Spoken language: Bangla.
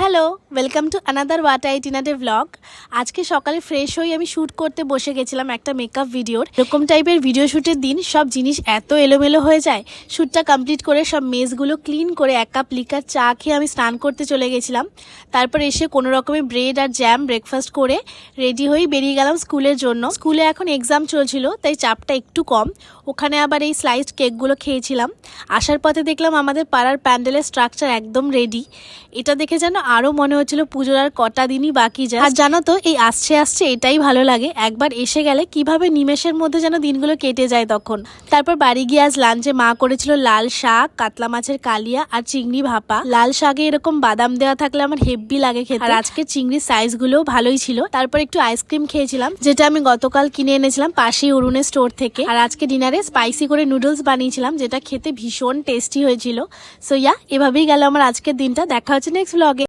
হ্যালো, ওয়েলকাম টু আনাদার ওয়াট আইটিনাডে ব্লগ। আজকে সকালে ফ্রেশ হয়ে আমি শ্যুট করতে বসে গেছিলাম একটা মেকআপ ভিডিওর। এরকম টাইপের ভিডিও শ্যুটের দিন সব জিনিস এত এলোমেলো হয়ে যায়। শ্যুটটা কমপ্লিট করে সব মেজগুলো ক্লিন করে এক কাপ লিকার চা খেয়ে আমি স্নান করতে চলে গেছিলাম। তারপর এসে কোনো রকমের ব্রেড আর জ্যাম ব্রেকফাস্ট করে রেডি হয়ে বেরিয়ে গেলাম স্কুলের জন্য। স্কুলে এখন এক্সাম চলছিল, তাই চাপটা একটু কম। ওখানে আবার এই স্লাইসড কেকগুলো খেয়েছিলাম। আসার পথে দেখলাম আমাদের পাড়ার প্যান্ডেলের স্ট্রাকচার একদম রেডি। এটা দেখে যেন আরো মনে হচ্ছিল পুজোর আর কটা দিনই বাকি যায়। আর জানো তো, এই আসছে এটাই ভালো লাগে। একবার এসে গেলে কিভাবে নিমেষের মধ্যে যেন দিনগুলো কেটে যায় তখন। তারপর বাড়ি গিয়ে আজ লাঞ্চে মা করেছিল লাল শাক, কাতলা মাছের কালিয়া আর চিংড়ি ভাপা। লাল শাকে এরকম বাদাম দেওয়া থাকলে আমার হেব্বি লাগে খেতে। আর আজকে চিংড়ির সাইজ গুলোও ভালোই ছিল। তারপর একটু আইসক্রিম খেয়েছিলাম, যেটা আমি গতকাল কিনে এনেছিলাম পাশেই অরুণের স্টোর থেকে। আর আজকে ডিনারে স্পাইসি করে নুডলস বানিয়েছিলাম, যেটা খেতে ভীষণ টেস্টি হয়েছিল। সো এভাবেই গেল আমার আজকের দিনটা। দেখা হচ্ছে নেক্সট ব্লগে।